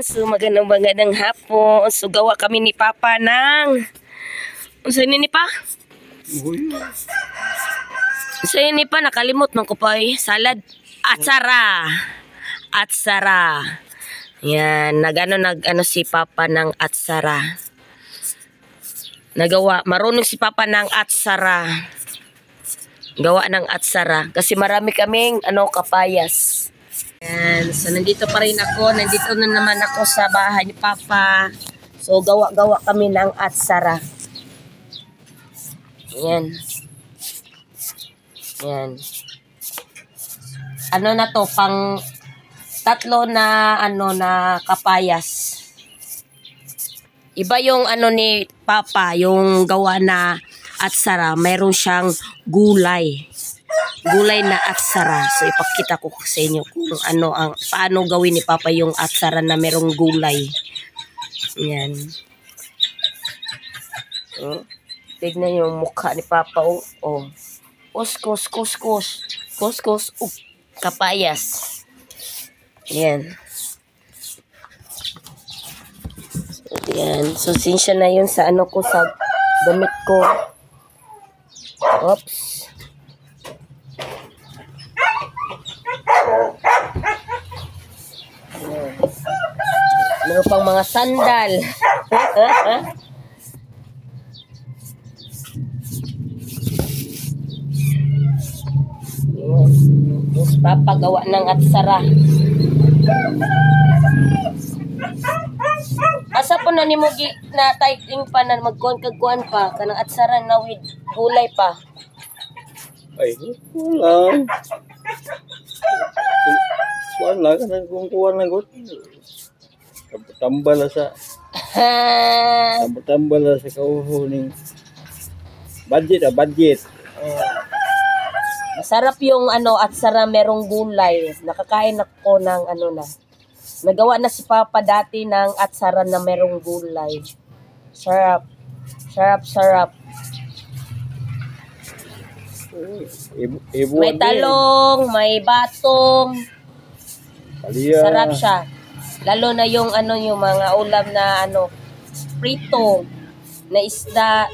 So magandang hapon. So gawa kami ni Papa ng Unsay ni pa? Unsay ni pa nakalimot man ko pa salad atsara. Atsara. Yan, nag-ano si Papa ng atsara. Nagawa, marunong si Papa ng atsara. Gawa ng atsara kasi marami kaming kapayas. Yan, so nandito pa rin ako. Nandito na naman ako sa bahay ni Papa. So gawa kami ng atsara. Yan. Yan. Ano na to, pang tatlo na na kapayas. Iba yung ni Papa, yung gawa na atsara, mayroon siyang gulay. Gulay na atsara. So ipakita ko sa inyo kung paano gawin ni Papa yung atsara na mayroong gulay. Yan. Tignan yung mukha ni Papa. Kuskus. Kapayas. Yan. Yan. So sinsya na yun sa ko sa damit ko. Oops. Meron pang mga sandal. Yes, papagawa ng atsara. Asa po na ni mo na typing pa na magkuhan pa kanang atsara na with gulay pa. Ay, wala. Wala ka na kung kuha na gut. Tambal sa kauhuning budget. Masarap yung atsara merong gulay. Nakakain ako ng na. Nagawa na si Papa dati ng atsara na merong gulay. Sarap. May talong, may batong. Palia. Sarap siya. Lalo na yung yung mga ulam na prito na isda.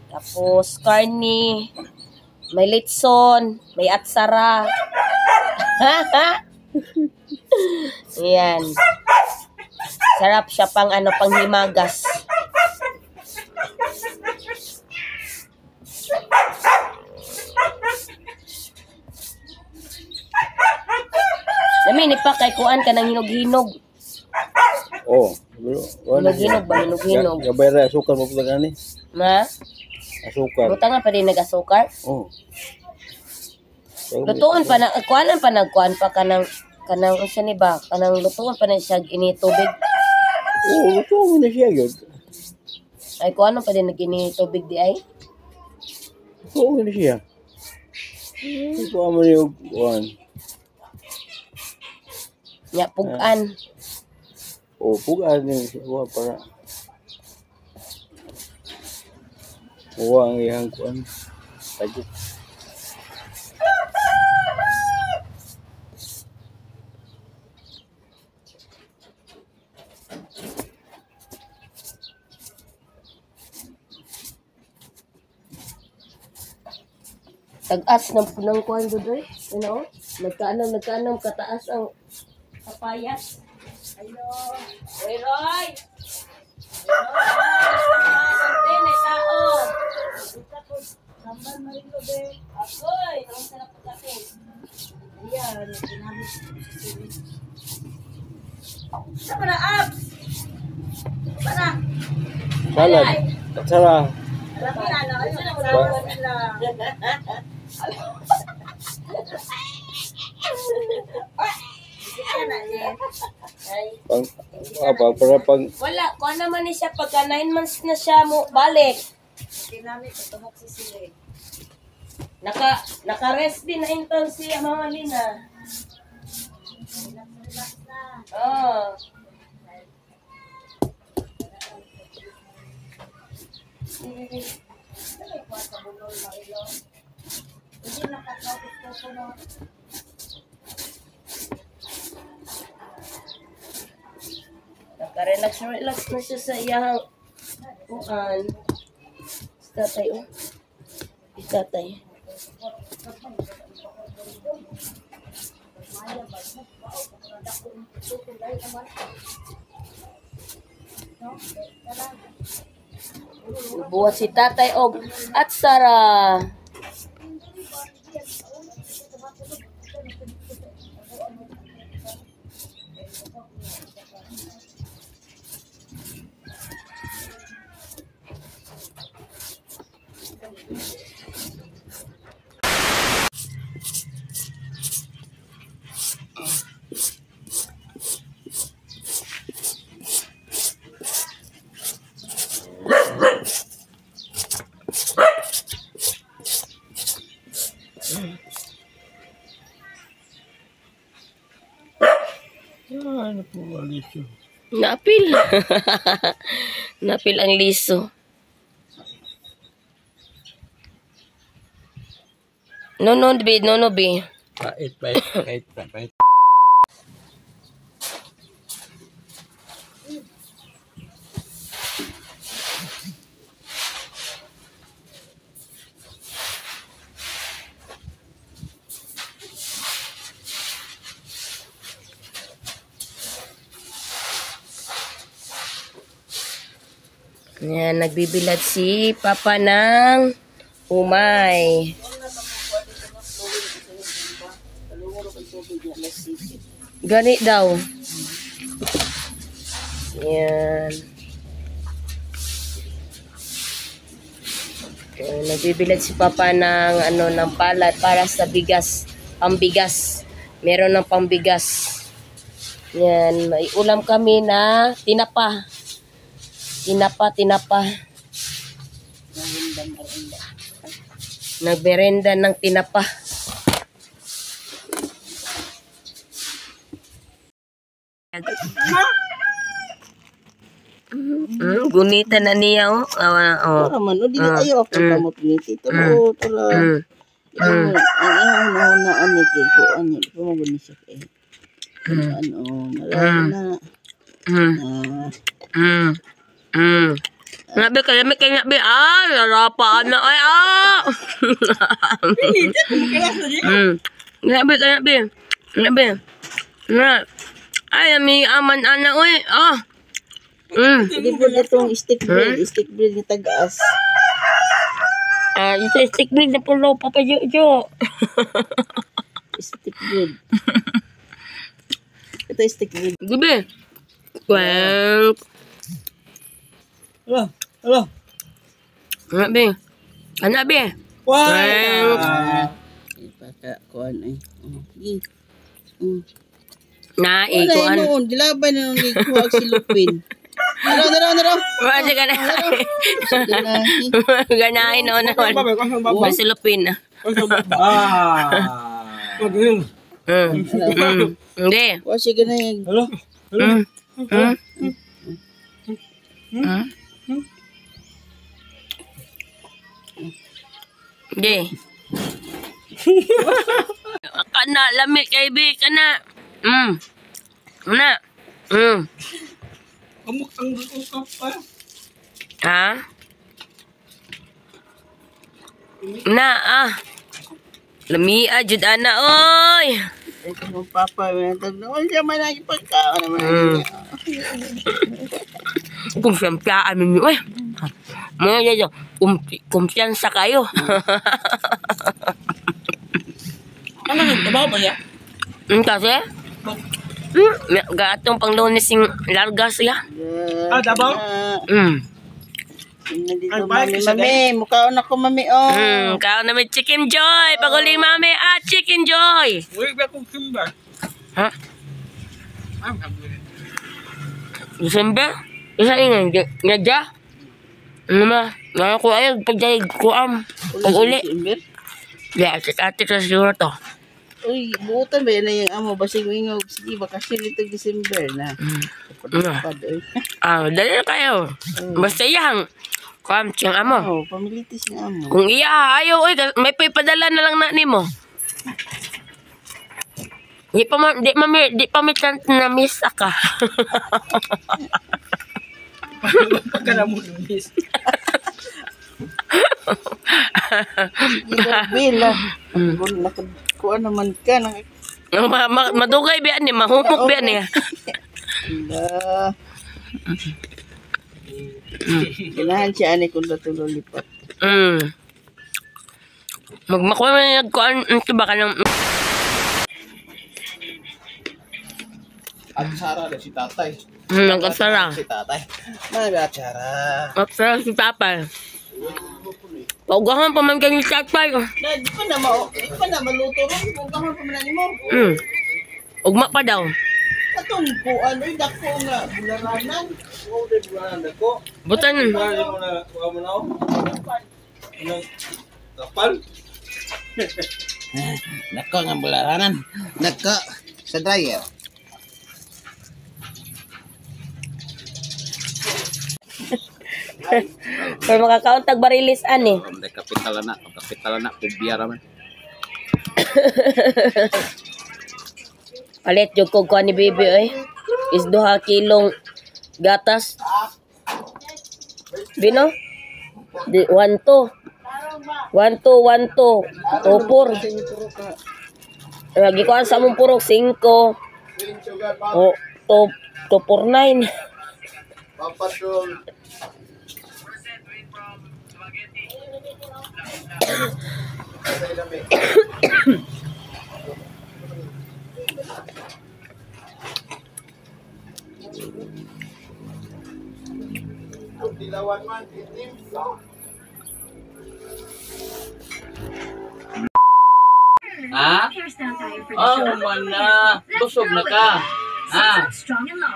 Tapos karni, may litson, may atsara. Yan. Sarap siya pang panghimagas. Dami ni pa kay kuan ka ng hinog-hinog. Hinog-hinog. Gabay ra asukar mo pala gani. Ma? Asukar. Butangan pa din nag-asukar? Lutuan pa na nagkuan pa kanang unsa ni ba? Kanang lutuan pa na siya initubig. Lutuan na siya gyud. Ay kuan pa din nag-initubig di ay? Lutuan na siya. Lutuan mo yung kuan. Ya pugan. Pugan ni siya para. Ang iyang kuan. Tayo. Tag-as ng kuan doy. Nagkaanam kataas ang kapayas. Hello. Roy. May tao. Samban marilo be. Akoy, ang sarap pagkain. Ayan, ginamit ko sa sili. Sama na abs. Para. Salad. Atsara. Wala, kung naman ni siya pagka 9 months na siya mo balik. Kinamit ito mo si Sile. Naka-rest din na intern si Mama Lina. Oh. Hindi nakakapit ko no. Relax na siya sa iyang kuan. Tatay, oh. Tatay. Buhat si tatay, og at Sara. Ano po ang liso? Napil. Napil ang liso. No, be. Pait. Yan, nagbibilad si Papa ng umay. Gani daw. Yan. Yan, nagbibilad si Papa ng ng palad para sa bigas, pambigas. Meron ng pambigas. Yan, may ulam kami na tinapa. Tinapa. Nagberenda ng tinapa. Gunita na niya, oh. Para man, di na ayaw ako kamot ni Tito. Tara. Ang na ani kay ko ani ko mo ni siya eh. Nalala na. Nabi kaya may kanya bi larapa na ay Nabi. Na. Ay ami aman ana oy. Hindi po itong stick bread ni tagaas. Ito stick bread na pulo Papa Jo. Stick bread. Ito stick bread. Gabi. Well. Hello. Nabi. Wow. Ipaka kuan ay. Sige. Na Wala ikuan. noon, dilaban na nung ikuha si Lupin. Daro. Wala ka na. Ganahin na na. Masilupin na. Hindi. Kuha siya ganay. Hello. Hindi. Kana, lamig kay Bi, kana. Kana. Kamuk ang usap pa. Ha? Na, Lamia, jud ana, oy. Ito mong papa, tag na siya man lagi pagkaon naman. Kung siyempre, oy. Mga yayo, kumpiyansa kayo. Ano nagtabaw ba niya? Kasi? Gatong pang lunes yung largas ya. Dabaw? Nandito mami, mukhaon ako mami, Kao namin Chicken Joy. Paguling mami, Chicken Joy. Uy, ba kong simba? Ha? December? Isa ingin, ngadya? Ano ma? Ngayon ko ayaw, pagdayag ko pag-uli. Yeah, ate sa siguro to. Uy, buutan ba yan na yung amo? Basig ingog, sige, bakasyon ito December na. Dali na kayo. Basta iyang. Kuam, siyang amo. Pamilitis ng amo. Kung iya, ayaw, may paipadala na lang na ni mo. Di pa mitan na miss ka. Baka na mo lumis. Bila. Kuha naman ka. Madugay biyan ni, mahumok biyan ni. Ala. Kailangan siya ani kung natulo lipat. Magmakuha mo na nagkuhan, ba ka ng... At Sara na si tatay. Nagkasara. Si tatay. Nagatsara. Nagkasara si tatay. Paugahan pa man kayo ni tatay. Di pa na maluto ron. Kung kahon pa man mo. Ugma pa daw. Katong kuan ay dako nga bularanan. Oo, din ba na ko? Butan. Ano mo na kuha mo na ako? Ano? Kapal? Nako nga bularanan. Nako sa dryer. Pero makakauntag barilis ani. Hindi kapital na kubiyara man. Palit jud ko kuha ni baby oy. Is 2 kilong gatas. Bino? 1 2. 1 2 1 2. Topor. Lagi ko sa mong purok 5. O topor 9. Papatul. Dilawan man, itim. Ha? Oh, man na. Busog na ka. Ha?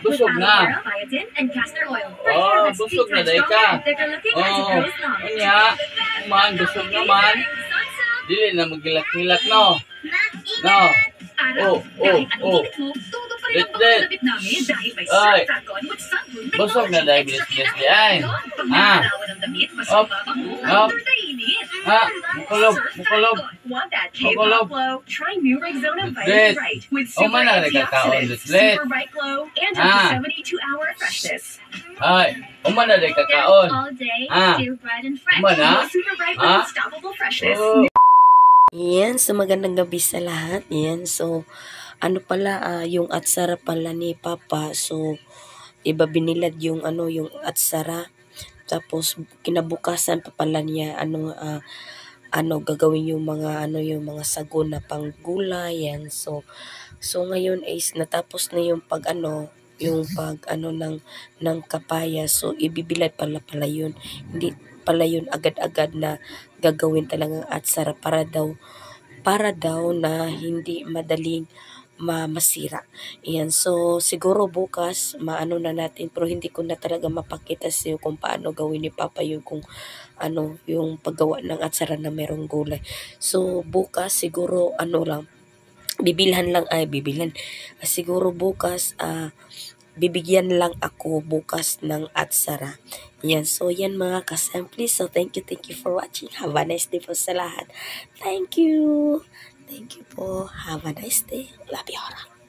Busog na. Oh, busog na day ka. Oh, kanya. Man, busog naman. Dili na magilak-hilak, no? No. Oh. Lit. Ay. Busog na day, bilis-bilis di ay. Ha? Up. Ha? Mukulob. Lit. O man na nagkakaon, lit. Ha? Ay. O man na nagkakaon. Ha? O man na? Ha? Oh. Yan, so magandang gabi sa lahat. Yan, so ano pala, yung atsara pala ni Papa. So iba binilad yung yung atsara. Tapos kinabukasan pa pala niya gagawin yung mga yung mga sago na panggulay. Yan. So ngayon is natapos na yung pag ng kapaya. So ibibilad pala yun. Hindi pala yun agad-agad na gagawin talagang atsara para daw na hindi madaling masira. Ayan, so siguro bukas maano na natin, pero hindi ko na talaga mapakita sa iyo kung paano gawin ni Papa yun, kung yung paggawa ng atsara na merong gulay. So bukas siguro bibilhan. Siguro bukas bibigyan lang ako bukas ng atsara. Yan. So, yan mga kasampli. So, thank you for watching. Have a nice day po sa lahat. Thank you po. Have a nice day. Love you all.